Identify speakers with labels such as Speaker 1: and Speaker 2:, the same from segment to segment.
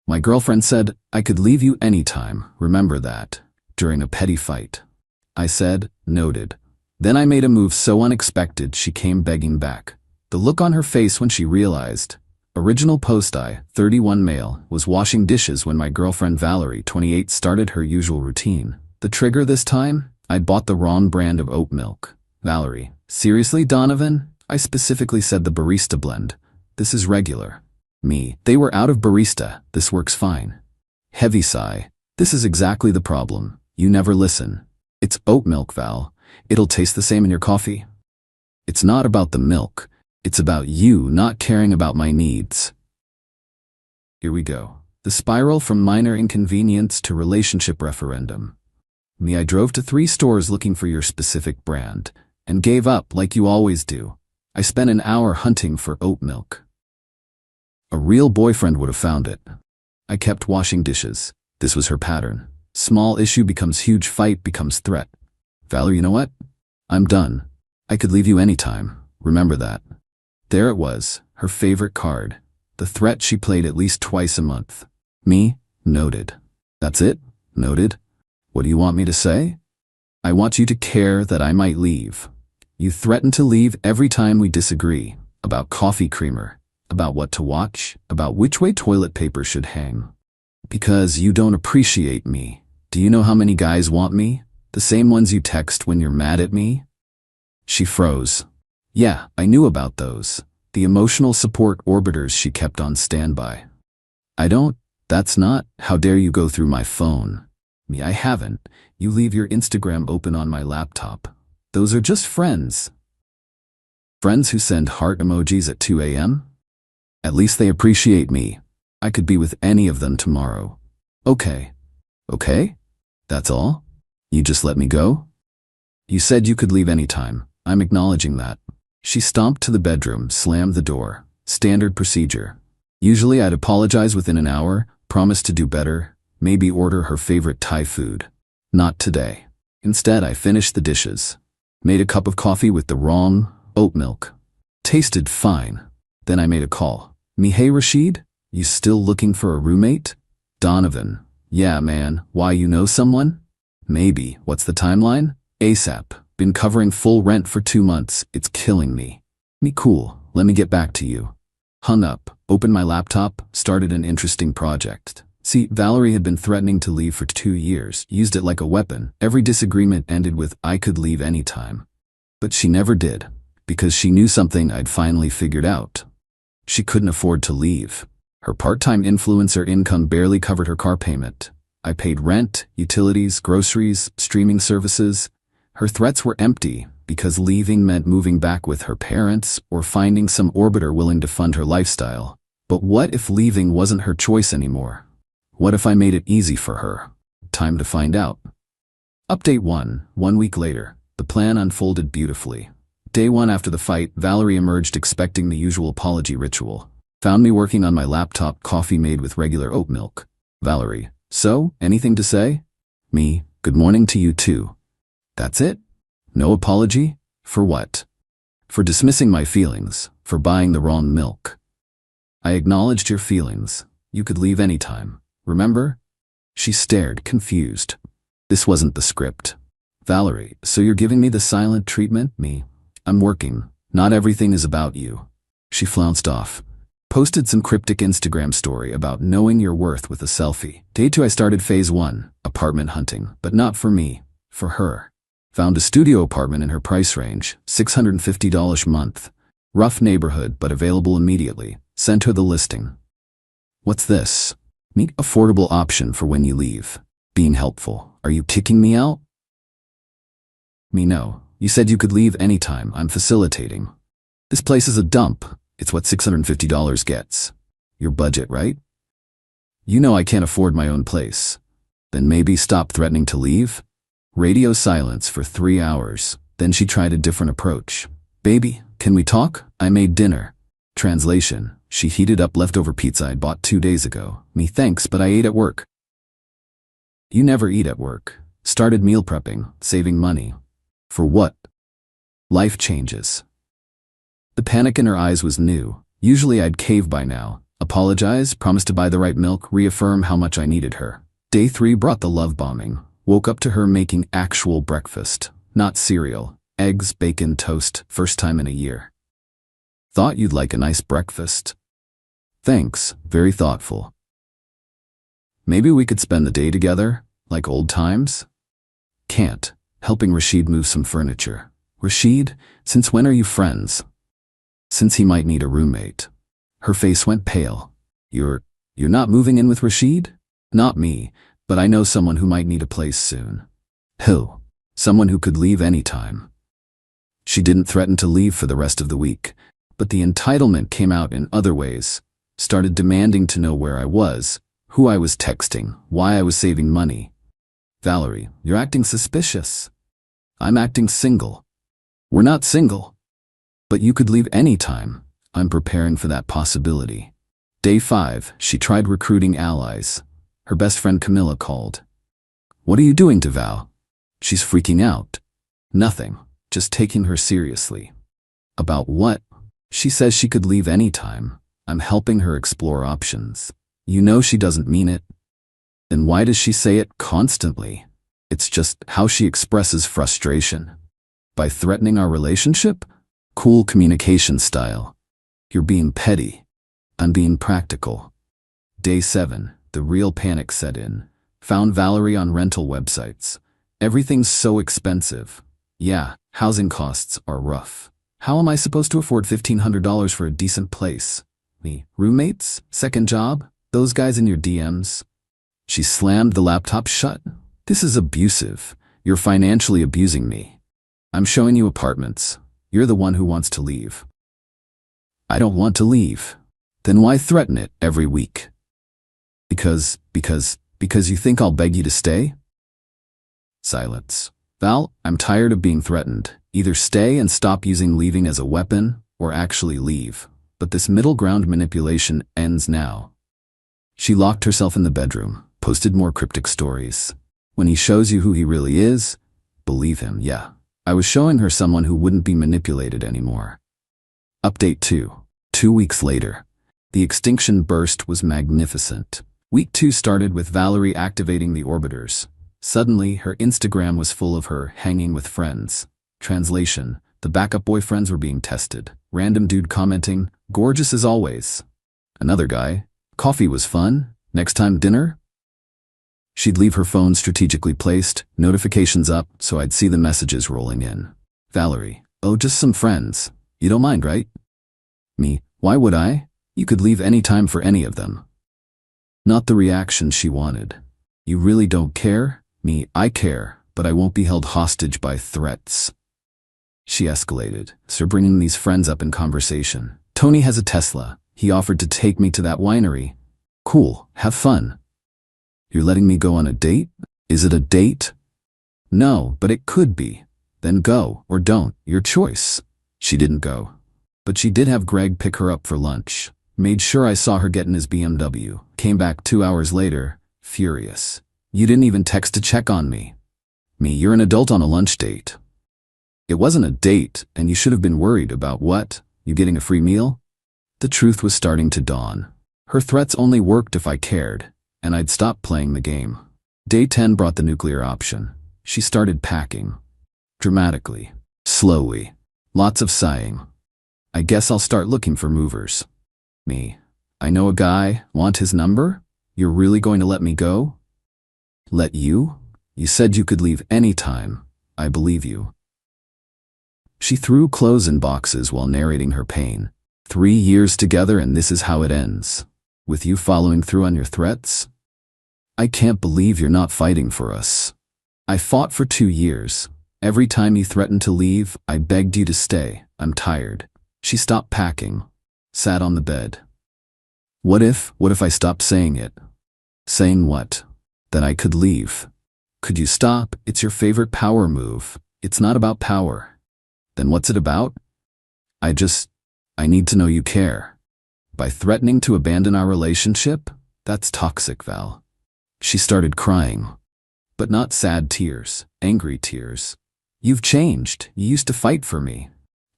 Speaker 1: My girlfriend said, I could leave you anytime, remember that, during a petty fight. I said, noted. Then I made a move so unexpected she came begging back. The look on her face when she realized. Original post I, 31 male, was washing dishes when my girlfriend Valerie, 28, started her usual routine. The trigger this time? I'd bought the wrong brand of oat milk. Valerie, seriously, Donovan? I specifically said the barista blend. This is regular. Me, they were out of barista, this works fine. Heavy sigh. This is exactly the problem. You never listen. It's oat milk, Val. It'll taste the same in your coffee. It's not about the milk. It's about you not caring about my needs. Here we go. The spiral from minor inconvenience to relationship referendum. Me, I drove to 3 stores looking for your specific brand, and gave up like you always do. I spent an hour hunting for oat milk. A real boyfriend would have found it. I kept washing dishes. This was her pattern. Small issue becomes huge, fight becomes threat. Valerie, you know what? I'm done. I could leave you anytime. Remember that. There it was, her favorite card. The threat she played at least twice a month. Me, noted. That's it? Noted? What do you want me to say? I want you to care that I might leave. You threaten to leave every time we disagree. About coffee creamer. About what to watch. About which way toilet paper should hang. Because you don't appreciate me. Do you know how many guys want me? The same ones you text when you're mad at me? She froze. Yeah, I knew about those. The emotional support orbiters she kept on standby. That's not, how dare you go through my phone. Me, I haven't. You leave your Instagram open on my laptop. Those are just friends. Friends who send heart emojis at 2 a.m.? At least they appreciate me. I could be with any of them tomorrow. Okay. Okay? That's all? You just let me go? You said you could leave anytime. I'm acknowledging that. She stomped to the bedroom, slammed the door. Standard procedure. Usually I'd apologize within an hour, promise to do better, maybe order her favorite Thai food. Not today. Instead, I finished the dishes. Made a cup of coffee with the wrong oat milk. Tasted fine. Then I made a call. Me, hey Rashid? You still looking for a roommate? Donovan. Yeah, man. Why, you know someone? Maybe. What's the timeline? ASAP. Been covering full rent for 2 months. It's killing me. Me, cool. Let me get back to you. Hung up, opened my laptop, started an interesting project. See, Valerie had been threatening to leave for 2 years, used it like a weapon. Every disagreement ended with, I could leave anytime. But she never did, because she knew something I'd finally figured out. She couldn't afford to leave. Her part-time influencer income barely covered her car payment. I paid rent, utilities, groceries, streaming services. Her threats were empty, because leaving meant moving back with her parents or finding some orbiter willing to fund her lifestyle. But what if leaving wasn't her choice anymore? What if I made it easy for her? Time to find out. Update 1. 1 week later. The plan unfolded beautifully. Day 1 after the fight, Valerie emerged expecting the usual apology ritual. Found me working on my laptop, coffee made with regular oat milk. Valerie. So, anything to say? Me. Good morning to you too. That's it? No apology? For what? For dismissing my feelings, for buying the wrong milk. I acknowledged your feelings. You could leave anytime. Remember? She stared, confused. This wasn't the script. Valerie, so you're giving me the silent treatment? Me. I'm working. Not everything is about you. She flounced off. Posted some cryptic Instagram story about knowing your worth with a selfie. Day 2 I started phase 1, apartment hunting, but not for me, for her. Found a studio apartment in her price range, $650 a month. Rough neighborhood, but available immediately. Sent her the listing. What's this? Meet affordable option for when you leave. Being helpful. Are you kicking me out? Me, no. You said you could leave anytime. I'm facilitating. This place is a dump. It's what $650 gets. Your budget, right? You know I can't afford my own place. Then maybe stop threatening to leave? Radio silence for 3 hours. Then she tried a different approach. Baby, can we talk? I made dinner. Translation. She heated up leftover pizza I'd bought 2 days ago. Me, thanks, but I ate at work. You never eat at work. Started meal prepping, saving money. For what? Life changes. The panic in her eyes was new. Usually I'd cave by now. Apologize, promise to buy the right milk, reaffirm how much I needed her. Day 3 brought the love bombing. Woke up to her making actual breakfast, not cereal, eggs, bacon, toast, first time in a year. Thought you'd like a nice breakfast. Thanks, very thoughtful. Maybe we could spend the day together, like old times? Can't. Helping Rashid move some furniture. Rashid, since when are you friends? Since he might need a roommate. Her face went pale. You're not moving in with Rashid? Not me, but I know someone who might need a place soon. Who? Someone who could leave anytime. She didn't threaten to leave for the rest of the week, but the entitlement came out in other ways. Started demanding to know where I was, who I was texting, why I was saving money. Valerie, you're acting suspicious. I'm acting single. We're not single. But you could leave anytime. I'm preparing for that possibility. Day 5, she tried recruiting allies. Her best friend Camilla called. What are you doing to Val? She's freaking out. Nothing, just taking her seriously. About what? She says she could leave anytime. I'm helping her explore options. You know she doesn't mean it. Then why does she say it constantly? It's just how she expresses frustration. By threatening our relationship? Cool communication style. You're being petty. I'm being practical. Day 7, the real panic set in. Found Valerie on rental websites. Everything's so expensive. Yeah, housing costs are rough. How am I supposed to afford $1,500 for a decent place? Me, roommates? Second job? Those guys in your DMs? She slammed the laptop shut. This is abusive. You're financially abusing me. I'm showing you apartments. You're the one who wants to leave. I don't want to leave. Then why threaten it every week? Because you think I'll beg you to stay? Silence. Val, I'm tired of being threatened. Either stay and stop using leaving as a weapon, or actually leave. But this middle ground manipulation ends now. She locked herself in the bedroom, posted more cryptic stories. When he shows you who he really is, believe him, yeah. I was showing her someone who wouldn't be manipulated anymore. Update 2. 2 weeks later. The extinction burst was magnificent. Week 2 started with Valerie activating the orbiters. Suddenly, her Instagram was full of her hanging with friends. Translation: the backup boyfriends were being tested. Random dude commenting, gorgeous as always. Another guy, coffee was fun, next time dinner? She'd leave her phone strategically placed, notifications up, so I'd see the messages rolling in. Valerie, oh, just some friends. You don't mind, right? Me, why would I? You could leave any time for any of them. Not the reaction she wanted. You really don't care? Me, I care, but I won't be held hostage by threats. She escalated, so bringing these friends up in conversation. Tony has a Tesla. He offered to take me to that winery. Cool, have fun. You're letting me go on a date? Is it a date? No, but it could be. Then go, or don't, your choice. She didn't go. But she did have Greg pick her up for lunch. Made sure I saw her get in his BMW. Came back 2 hours later, furious. You didn't even text to check on me. Me, you're an adult on a lunch date. It wasn't a date, and you should have been worried about what? You getting a free meal? The truth was starting to dawn. Her threats only worked if I cared, and I'd stop playing the game. Day 10 brought the nuclear option. She started packing. Dramatically. Slowly. Lots of sighing. I guess I'll start looking for movers. Me. I know a guy, want his number? You're really going to let me go? Let you? You said you could leave any time. I believe you. She threw clothes in boxes while narrating her pain. 3 years together and this is how it ends. With you following through on your threats? I can't believe you're not fighting for us. I fought for 2 years. Every time you threatened to leave, I begged you to stay. I'm tired. She stopped packing. Sat on the bed. What if I stopped saying it? Saying what? That I could leave. Could you stop? It's your favorite power move. It's not about power. Then what's it about? I need to know you care. By threatening to abandon our relationship? That's toxic, Val. She started crying. But not sad tears, angry tears. You've changed. You used to fight for me.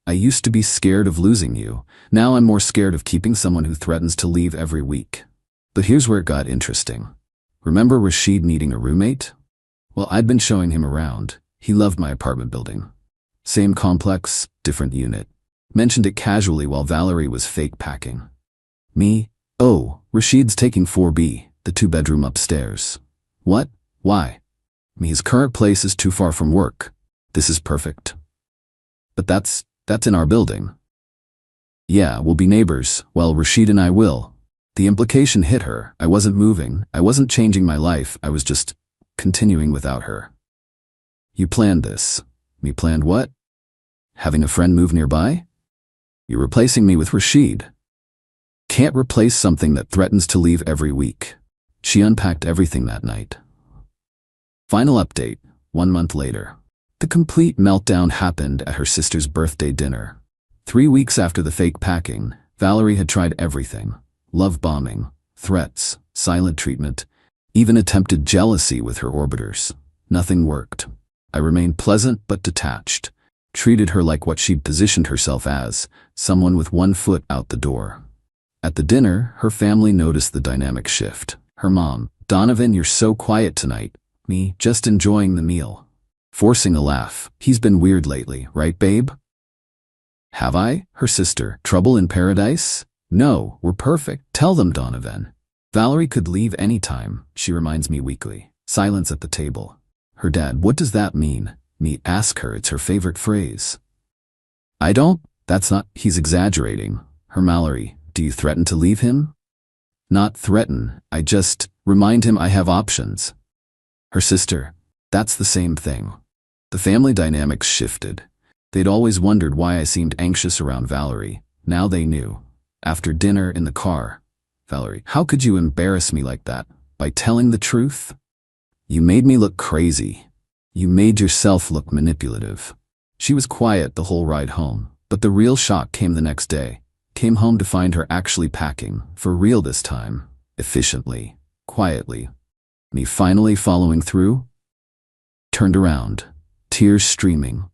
Speaker 1: I used to be scared of losing you. Now I'm more scared of keeping someone who threatens to leave every week. But here's where it got interesting. Remember Rashid needing a roommate? Well, I'd been showing him around. He loved my apartment building. Same complex, different unit. Mentioned it casually while Valerie was fake packing. Me? Oh, Rashid's taking 4B, the 2-bedroom upstairs. What? Why? Me, his current place is too far from work. This is perfect. But that's in our building. Yeah, we'll be neighbors. Well, Rashid and I will. The implication hit her. I wasn't moving. I wasn't changing my life. I was just continuing without her. You planned this. Me planned what? Having a friend move nearby? You're replacing me with Rashid. Can't replace something that threatens to leave every week. She unpacked everything that night. Final update, 1 month later. The complete meltdown happened at her sister's birthday dinner. 3 weeks after the fake packing, Valerie had tried everything. Love bombing, threats, silent treatment, even attempted jealousy with her orbiters. Nothing worked. I remained pleasant but detached. Treated her like what she'd positioned herself as, someone with one foot out the door. At the dinner, her family noticed the dynamic shift. Her mom, Donovan, you're so quiet tonight. Me, just enjoying the meal. Forcing a laugh. He's been weird lately, right, babe? Have I? Her sister, trouble in paradise? No, we're perfect. Tell them, Donovan. Valerie could leave anytime, she reminds me weekly. Silence at the table. Her dad, what does that mean? Me, ask her, it's her favorite phrase. I don't? That's not, he's exaggerating. Her Mallory, do you threaten to leave him? Not threaten, I just remind him I have options. Her sister, that's the same thing. The family dynamics shifted. They'd always wondered why I seemed anxious around Valerie. Now they knew. After dinner in the car, Valerie, how could you embarrass me like that? By telling the truth? You made me look crazy. You made yourself look manipulative. She was quiet the whole ride home, but the real shock came the next day. Came home to find her actually packing, for real this time, efficiently, quietly. Me finally following through? Turned around, tears streaming.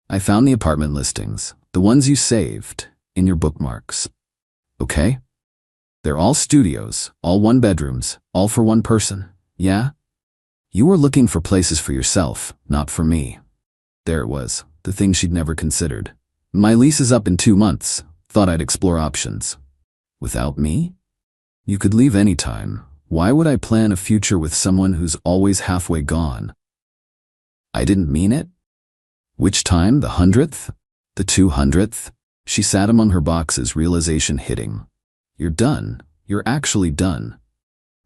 Speaker 1: I found the apartment listings, the ones you saved, in your bookmarks. Okay? They're all studios, all 1-bedrooms, all for one person, yeah? You were looking for places for yourself, not for me. There it was, the thing she'd never considered. My lease is up in 2 months. Thought I'd explore options. Without me? You could leave anytime. Why would I plan a future with someone who's always halfway gone? I didn't mean it. Which time, the 100th? The 200th? She sat among her boxes, realization hitting. You're done. You're actually done.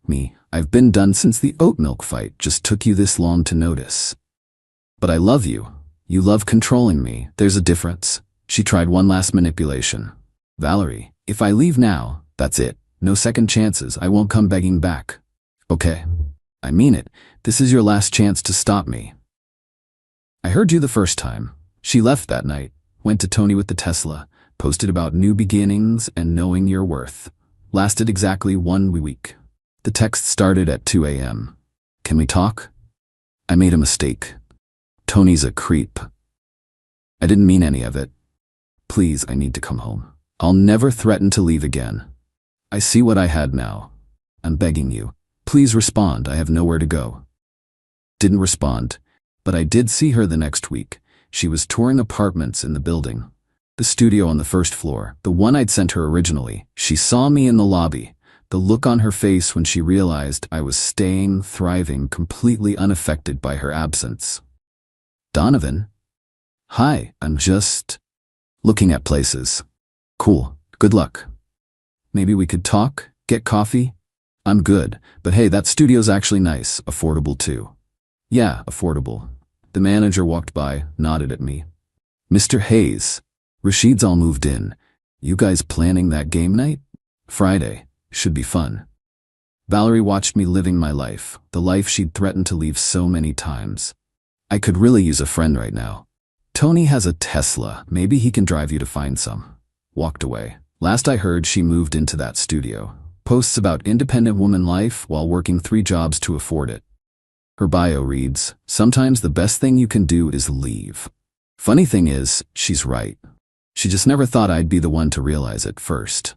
Speaker 1: Me, I've been done since the oat milk fight, just took you this long to notice. But I love you. You love controlling me. There's a difference. She tried one last manipulation. Valerie, if I leave now, that's it. No second chances. I won't come begging back. Okay. I mean it. This is your last chance to stop me. I heard you the first time. She left that night, went to Tony with the Tesla, posted about new beginnings and knowing your worth. Lasted exactly 1 week. The text started at 2 a.m. Can we talk? I made a mistake. Tony's a creep. I didn't mean any of it. Please, I need to come home. I'll never threaten to leave again. I see what I had now. I'm begging you. Please respond, I have nowhere to go. Didn't respond, but I did see her the next week. She was touring apartments in the building. The studio on the first floor, the one I'd sent her originally. She saw me in the lobby. The look on her face when she realized I was staying, thriving, completely unaffected by her absence. Donovan? Hi, I'm just looking at places. Cool, good luck. Maybe we could talk, get coffee? I'm good, but hey, that studio's actually nice, affordable too. Yeah, affordable. The manager walked by, nodded at me. Mr. Hayes, Rashid's all moved in. You guys planning that game night? Friday. Should be fun. Valerie watched me living my life, the life she'd threatened to leave so many times. I could really use a friend right now. Tony has a Tesla, maybe he can drive you to find some. Walked away. Last I heard, she moved into that studio. Posts about independent woman life while working 3 jobs to afford it. Her bio reads, sometimes the best thing you can do is leave. Funny thing is, she's right. She just never thought I'd be the one to realize it first.